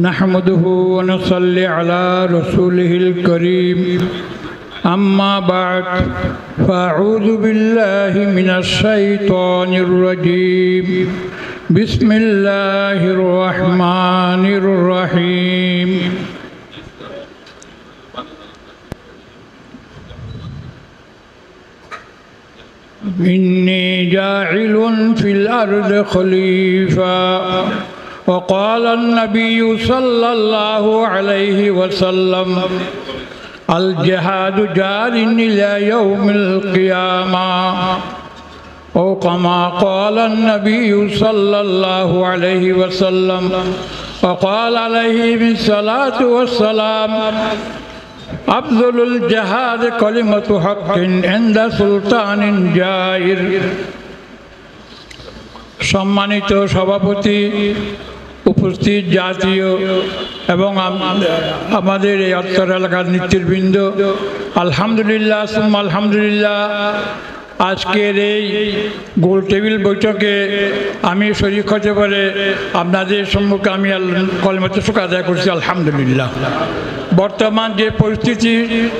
نحمده ونصلي على رسوله الكريم أما بعد فأعوذ بالله من الشيطان الرجيم بسم الله الرحمن الرحيم إني جاعل في الأرض خليفة وقال النبي صلى الله عليه وسلم الجهاد جار إلى يوم القيامة أو كما قال النبي صلى الله عليه وسلم وقال عليه الصلاة والسلام أفضل الجهاد كلمة حق عند سلطان جائر সম্মানিত সভাপতি, উপস্থিত জাতীয় এবং আমাদের এই অত্তর এলাকার নেতৃবৃন্দ, আলহামদুলিল্লাহ সুম্মা আলহামদুলিল্লাহ। আজকের এই গোল টেবিল বৈঠকে আমি শরীক হতে পারে আপনাদের সম্মুখে আমি কলেমাতে শুকর আদায় করছি আলহামদুলিল্লাহ। বর্তমান যে পরিস্থিতি,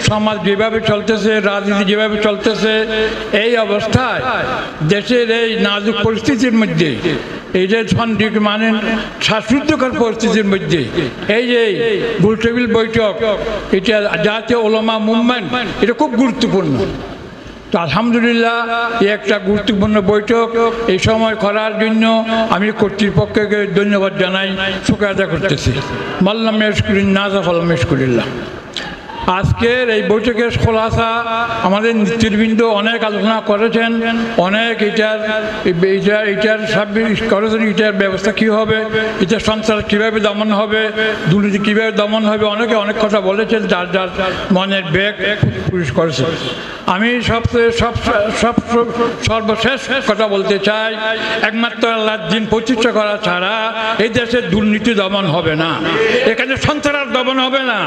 সমাজ যেভাবে চলতেছে, রাজনীতি যেভাবে চলতেছে, এই অবস্থায় দেশের এই নাজুক পরিস্থিতির মধ্যে, এই যে মানে শ্বাসরুদ্ধকর পরিস্থিতির মধ্যে এই যে গোল টেবিল বৈঠক, এটা জাতীয় উলামা মুভমেন্ট, এটা খুব গুরুত্বপূর্ণ। তো আলহামদুলিল্লাহ এই একটা গুরুত্বপূর্ণ বৈঠক এই সময় করার জন্য আমি কর্তৃপক্ষকে ধন্যবাদ জানাই, শুকর আদায় করতেছি। মাল্লাম মেশকুরিন নাজাফল মেশকুরিল্লাহ। আজকের এই বৈঠকের খোলাসা আমাদের নেতৃবৃন্দ অনেক আলোচনা করেছেন, অনেক এটার করেছেন, এটার ব্যবস্থা কী হবে, এটার সন্ত্রাস কীভাবে দমন হবে, দুর্নীতি কীভাবে দমন হবে, অনেকে অনেক কথা বলেছেন, যার যার মনের বেগ পুরুষ করেছে। আমি সর্বশেষ কথা বলতে চাই, একমাত্র আল্লাহর দ্বীন প্রতিষ্ঠা করা ছাড়া এই দেশের দুর্নীতি দমন হবে না, এখানে সন্ত্রাস দমন হবে না,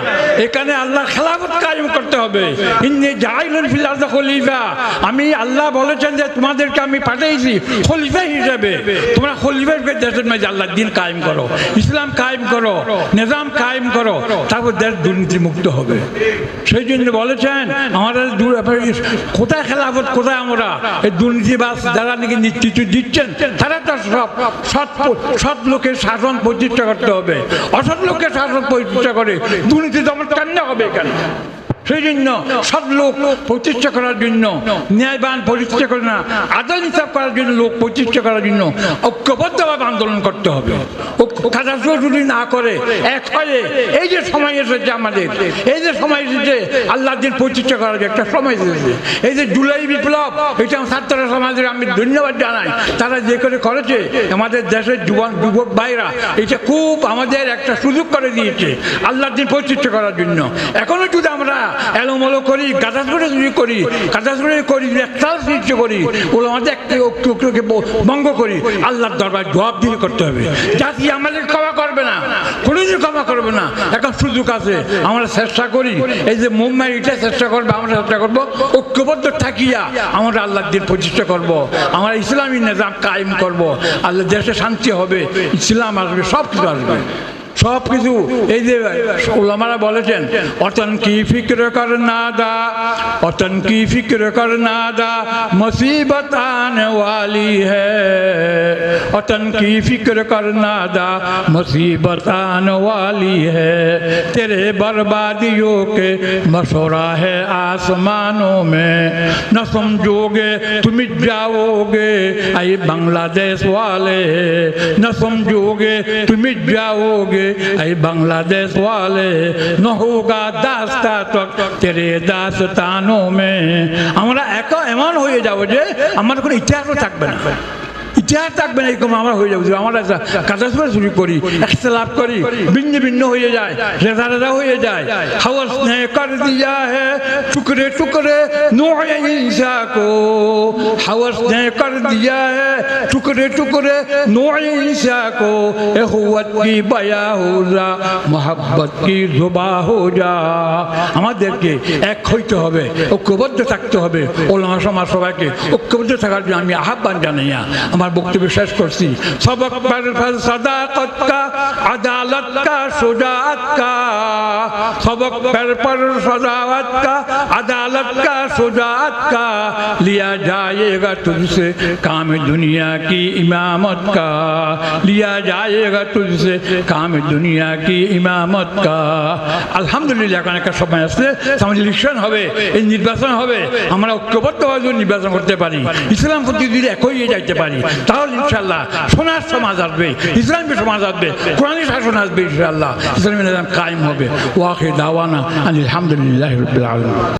এখানে আল্লাহ খেলাফত কায়েম করতে হবে। ইন্নী জাইলুন ফিল আরদি খলিফা, আমি আল্লাহ বলেছেন যে তোমাদেরকে আমি পাঠিয়েছি খলিফা হিসেবে, তোমরা খলিফা হিসেবে দেশের মধ্যে আল্লাহর দ্বীন কায়েম করো, ইসলাম কায়েম করো, নিজাম কায়েম করো, তারপর দেশ দুর্নীতি মুক্ত হবে। সেই জন্য বলেছেন আমাদের কোথায় খেলাফত, কোথায় আমরা এই দুর্নীতিবাজ যারা নাকি নেতৃত্ব দিচ্ছেন, তারা তো সৎ লোকের শাসন প্রতিষ্ঠা করতে হবে, অসৎ লোকের শাসন প্রতিষ্ঠা করে দুর্নীতি দমন কেন হবে এখানে। সেই জন্য সব লোক প্রতিষ্ঠা করার জন্য, ন্যায়বান প্রতিষ্ঠা করে না, আদাল ইনসাফ করার জন্য, লোক প্রতিষ্ঠা করার জন্য ঐক্যবদ্ধভাবে আন্দোলন করতে হবে। যদি না করে এক হয়ে, এই যে সময় এসেছে আমাদের, এই যে সময় এসেছে আল্লাহর দ্বীন প্রতিষ্ঠা করার একটা সময় এসেছে, এই যে জুলাই বিপ্লব, এটা ছাত্র সমাজের আমি ধন্যবাদ জানাই, তারা যে করে করেছে আমাদের দেশের যুবক ভাইরা, এটা খুব আমাদের একটা সুযোগ করে দিয়েছে আল্লাহর দ্বীন প্রতিষ্ঠা করার জন্য। এখনো যদি আমরা এলোমেলো করি, গাদাসগুড়ি করি, একটা সৃষ্টি করি, ওগুলো আমাদের একটা ঐক্যকে ভঙ্গ করি, আল্লাহর দরবার জবাবদিহি করতে হবে। জাতি আমাদের ক্ষমা করবে না, কোনোদিন ক্ষমা করবে না। এখন সুযোগ আছে, আমরা চেষ্টা করি, এই যে মুম্বাই এটা চেষ্টা করবে, আমরা চেষ্টা করবো ঐক্যবদ্ধ থাকিয়া আমরা আল্লাহর দ্বীন প্রতিষ্ঠা করবো, আমরা ইসলামী নিজাম কায়েম করবো, আল্লাহ দেশে শান্তি হবে, ইসলাম আসবে, সব কিছু আসবে, সব কিছু। এই যে ওলামারা বলেছেন অতন কি ফিক্র কর না দা, অতন কি ফিক্র কর না দা, মুসিবত আনে ওয়ালি হ্যায়, অতন কি ফিক্র কর না দা, মুসিবত আনে ওয়ালি হ্যায়, তেরে बर्बादियों के मशवरा है आसमानों में, न समझोगे तुम जाओगे आए बांग्लादेश वाले, न समझोगे तुम जाओगे ऐ बांग्लादेश वाले, न होगा दास्ता तो तेरे दास्तानों में। আমরা এমন হয়ে যাবো যে আমার কোনো ইতিহাসও থাকবে না, ইতিহাস থাকবে না, এরকম আমরা হয়ে যাবো। আমরা কাদাস শুরু করি, একতলাফ করি, ভিন্ন ভিন্ন হয়ে যায়, রেজা রেজা হয়ে যায়। হাওয়াস নে কর দিয়া হে টুকরে টুকরে নূহ ঈসা কো, হাওয়াস নে কর দিয়া হে টুকরে টুকরে নূহ ঈসা কো, এহুয়াত কি বায়া হো যা মোহাব্বত কি জুবা হো যা। আমাদেরকে এক হইতে হবে, ঐক্যবদ্ধ থাকতে হবে। ওলামা সমাজ সবাইকে ঐক্যবদ্ধ থাকার জন্য আমি আহ্বান জানাই। আমার বক্তব্য শেষ করছি। সবক পর সাদাকত কা আদালত কা শুজাআত কা, सबक पर सजावत का अदालत का शुजाअत का, लिया जाएगा तुझसे काम दुनिया की इमामत का, लिया जाएगा तुझसे काम दुनिया की इमामत का। আলহামদুলিল্লাহ এখন একটা সময় আসলে ইলেকশন হবে, এই নির্বাচন হবে, আমরা ঐক্যবদ্ধভাবে নির্বাচন করতে পারি, ইসলাম প্রতিনিধি একই যাইতে পারি, তাহলে ইনশাআল্লাহ সোনার সমাজ আসবে, ইসলামী সমাজ আসবে, কোরআনী শাসন আসবে, ইনশাআল্লাহ ইসলামী নিজাম কায়েম হবে। ওয়াখির দাওয়ানা আলহামদুলিল্লাহি রাব্বিল আলামিন।